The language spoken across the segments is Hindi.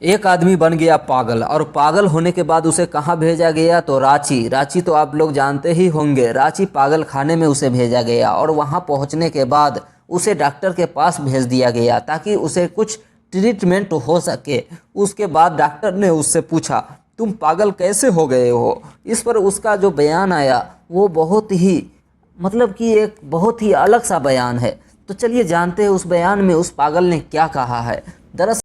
एक आदमी बन गया पागल और पागल होने के बाद उसे कहाँ भेजा गया तो रांची। रांची तो आप लोग जानते ही होंगे। रांची पागल खाने में उसे भेजा गया और वहाँ पहुँचने के बाद उसे डॉक्टर के पास भेज दिया गया ताकि उसे कुछ ट्रीटमेंट हो सके। उसके बाद डॉक्टर ने उससे पूछा तुम पागल कैसे हो गए हो। इस पर उसका जो बयान आया वो बहुत ही मतलब कि एक बहुत ही अलग सा बयान है। तो चलिए जानते हैं उस बयान में उस पागल ने क्या कहा है। दरअसल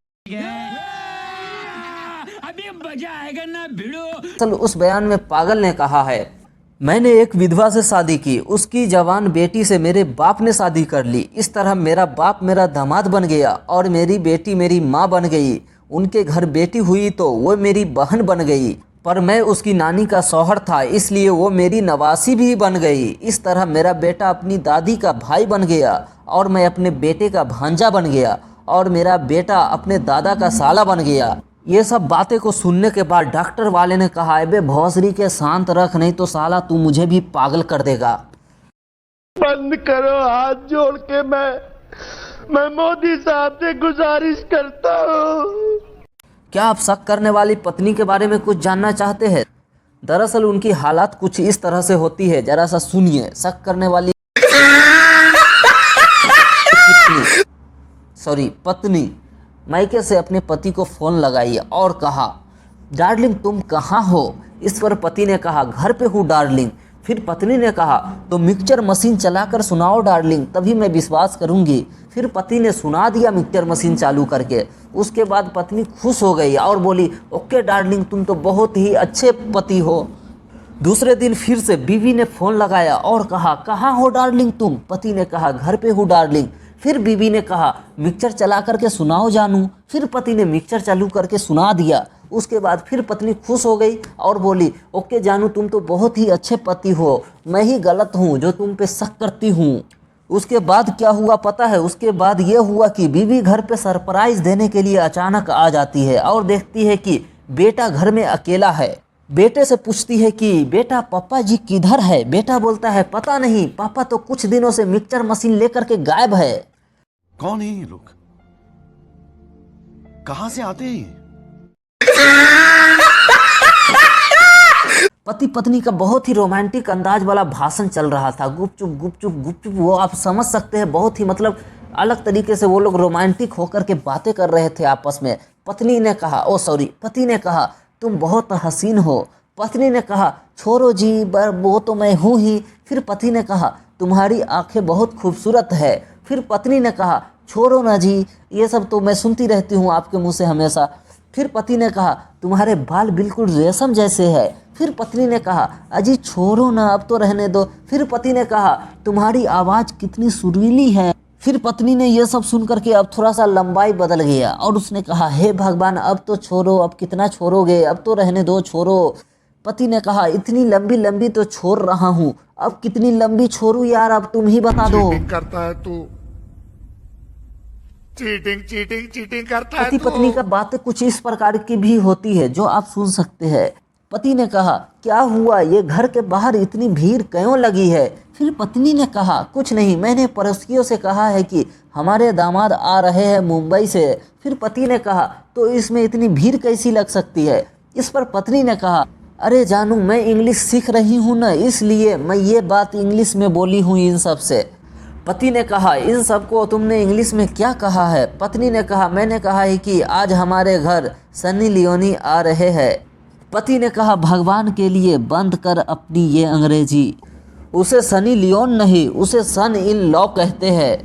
अभी मजा आएगा ना भिड़ो। उस बयान में पागल ने कहा है मैंने एक विधवा से शादी की, उसकी जवान बेटी से मेरे बाप ने शादी कर ली। इस तरह मेरा बाप मेरा दामाद बन गया और मेरी बेटी मेरी माँ बन गई। उनके घर बेटी हुई तो वो मेरी बहन बन गई, पर मैं उसकी नानी का शौहर था इसलिए वो मेरी नवासी भी बन गई। इस तरह मेरा बेटा अपनी दादी का भाई बन गया और मैं अपने बेटे का भांजा बन गया और मेरा बेटा अपने दादा का साला बन गया। ये सब बातें को सुनने के बाद डॉक्टर वाले ने कहा बे भौसरी के शांत रख, नहीं तो साला तू मुझे भी पागल कर देगा। बंद करो, हाथ जोड़ के मैं मोदी साहब से गुजारिश करता हूँ। क्या आप शक करने वाली पत्नी के बारे में कुछ जानना चाहते हैं? दरअसल उनकी हालात कुछ इस तरह से होती है, जरा सा सुनिए। शक करने वाली पत्नी मायके से अपने पति को फ़ोन लगाई और कहा डार्लिंग तुम कहाँ हो। इस पर पति ने कहा घर पे हूँ डार्लिंग। फिर पत्नी ने कहा तो मिक्सचर मशीन चलाकर सुनाओ डार्लिंग, तभी मैं विश्वास करूँगी। फिर पति ने सुना दिया मिक्सचर मशीन चालू करके। उसके बाद पत्नी खुश हो गई और बोली ओके डार्लिंग तुम तो बहुत ही अच्छे पति हो। दूसरे दिन फिर से बीवी ने फ़ोन लगाया और कहा कहाँ हो डार्लिंग तुम। पति ने कहा घर पे हूँ डार्लिंग। फिर बीवी ने कहा मिक्सचर चला करके सुनाओ जानू। फिर पति ने मिक्सचर चालू करके सुना दिया। उसके बाद फिर पत्नी खुश हो गई और बोली ओके जानू तुम तो बहुत ही अच्छे पति हो, मैं ही गलत हूँ जो तुम पे शक करती हूँ। उसके बाद क्या हुआ पता है? उसके बाद ये हुआ कि बीवी घर पे सरप्राइज़ देने के लिए अचानक आ जाती है और देखती है कि बेटा घर में अकेला है। बेटे से पूछती है कि बेटा पापा जी किधर है। बेटा बोलता है पता नहीं, पापा तो कुछ दिनों से मिक्सचर मशीन लेकर के गायब है। कौन है ये लोग, कहां से आते हैं? पति पत्नी का बहुत ही रोमांटिक अंदाज वाला भाषण चल रहा था। गुपचुप गुपचुप गुपचुप, वो आप समझ सकते हैं बहुत ही मतलब अलग तरीके से वो लोग रोमांटिक होकर के बातें कर रहे थे आपस में। पति ने कहा तुम बहुत हसीन हो। पत्नी ने कहा छोड़ो जी वो तो मैं हूँ ही। फिर पति ने कहा तुम्हारी आंखें बहुत खूबसूरत है। फिर पत्नी ने कहा छोड़ो ना जी, ये सब तो मैं सुनती रहती हूँ आपके मुंह से हमेशा। फिर पति ने कहा तुम्हारे बाल बिल्कुल रेशम जैसे है। फिर पत्नी ने कहा अजी छोड़ो ना अब तो रहने दो। फिर पति ने कहा तुम्हारी आवाज़ कितनी सुरीली है। फिर पत्नी ने यह सब सुन करके अब थोड़ा सा लंबाई बदल गया और उसने कहा हे भगवान अब तो छोड़ो, अब कितना छोड़ोगे, अब तो रहने दो छोड़ो। पति ने कहा इतनी लंबी लंबी तो छोड़ रहा हूँ, अब कितनी लंबी छोड़ू यार, अब तुम ही बता दो। चीटिंग करता है तू, चीटिंग करता है। पति पत्नी का बातें कुछ इस प्रकार की भी होती है जो आप सुन सकते हैं। पति ने कहा क्या हुआ, ये घर के बाहर इतनी भीड़ क्यों लगी है। फिर पत्नी ने कहा कुछ नहीं, मैंने पड़ोसियों से कहा है कि हमारे दामाद आ रहे हैं मुंबई से। फिर पति ने कहा तो इसमें इतनी भीड़ कैसी लग सकती है। इस पर पत्नी ने कहा अरे जानू मैं इंग्लिश सीख रही हूँ ना, इसलिए मैं ये बात इंग्लिश में बोली हूँ इन सब से। पति ने कहा इन सबको तुमने इंग्लिश में क्या कहा है। पत्नी ने कहा मैंने कहा है कि आज हमारे घर सनी लियोनी आ रहे हैं। पति ने कहा भगवान के लिए बंद कर अपनी ये अंग्रेजी, उसे सनी लियोन नहीं उसे सन इन लॉ कहते हैं।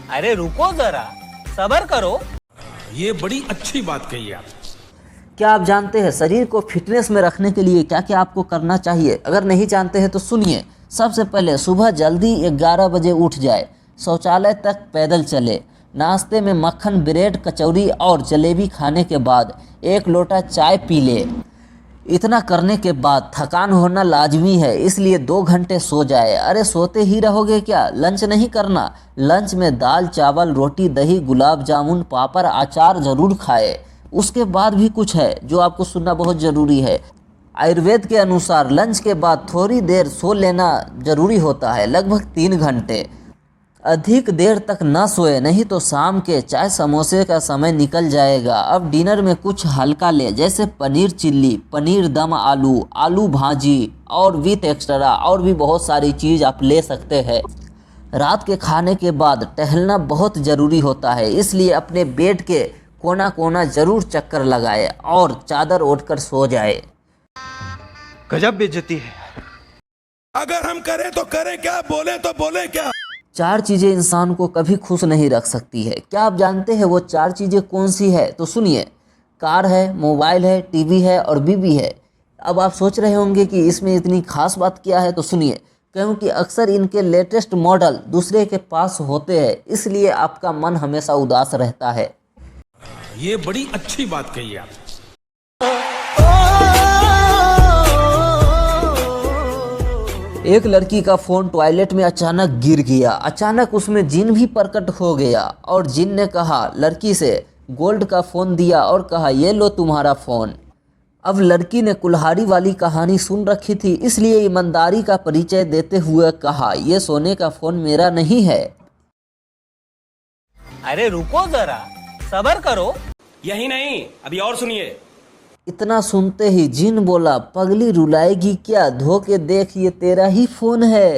अरे रुको जरा, सब्र करो। ये बड़ी अच्छी बात कही आप। क्या आप जानते हैं शरीर को फिटनेस में रखने के लिए क्या क्या आपको करना चाहिए? अगर नहीं जानते हैं तो सुनिए। सबसे पहले सुबह जल्दी 11 बजे उठ जाए, शौचालय तक पैदल चले, नाश्ते में मक्खन ब्रेड कचौरी और जलेबी खाने के बाद 1 लोटा चाय पी ले। इतना करने के बाद थकान होना लाजमी है, इसलिए 2 घंटे सो जाए। अरे सोते ही रहोगे क्या, लंच नहीं करना। लंच में दाल चावल रोटी दही गुलाब जामुन पापड़ अचार ज़रूर खाए। उसके बाद भी कुछ है जो आपको सुनना बहुत ज़रूरी है। आयुर्वेद के अनुसार लंच के बाद थोड़ी देर सो लेना ज़रूरी होता है, लगभग 3 घंटे। अधिक देर तक न सोए, नहीं तो शाम के चाय समोसे का समय निकल जाएगा। अब डिनर में कुछ हल्का ले, जैसे पनीर चिल्ली, पनीर दम आलू, आलू भाजी और विथ एक्स्ट्रा और भी बहुत सारी चीज़ आप ले सकते हैं। रात के खाने के बाद टहलना बहुत ज़रूरी होता है, इसलिए अपने बेड के कोना कोना ज़रूर चक्कर लगाए और चादर ओढ़कर सो जाए। गजब बेइज्जती है। अगर हम करें तो करें क्या, बोले तो बोले क्या। 4 चीज़ें इंसान को कभी खुश नहीं रख सकती है। क्या आप जानते हैं वो 4 चीज़ें कौन सी है? तो सुनिए, कार है, मोबाइल है, टीवी है और बीवी है। अब आप सोच रहे होंगे कि इसमें इतनी खास बात क्या है, तो सुनिए, क्योंकि अक्सर इनके लेटेस्ट मॉडल दूसरे के पास होते हैं, इसलिए आपका मन हमेशा उदास रहता है। ये बड़ी अच्छी बात कही आप। एक लड़की का फ़ोन टॉयलेट में अचानक गिर गया। अचानक उसमें जिन भी प्रकट हो गया और जिन ने कहा लड़की से गोल्ड का फ़ोन दिया और कहा ये लो तुम्हारा फ़ोन। अब लड़की ने कुल्हाड़ी वाली कहानी सुन रखी थी, इसलिए ईमानदारी का परिचय देते हुए कहा ये सोने का फ़ोन मेरा नहीं है। अरे रुको जरा, सबर करो। यही नहीं, अभी और सुनिए। इतना सुनते ही जिन बोला पगली रुलाएगी क्या, धो के देख ये तेरा ही फ़ोन है।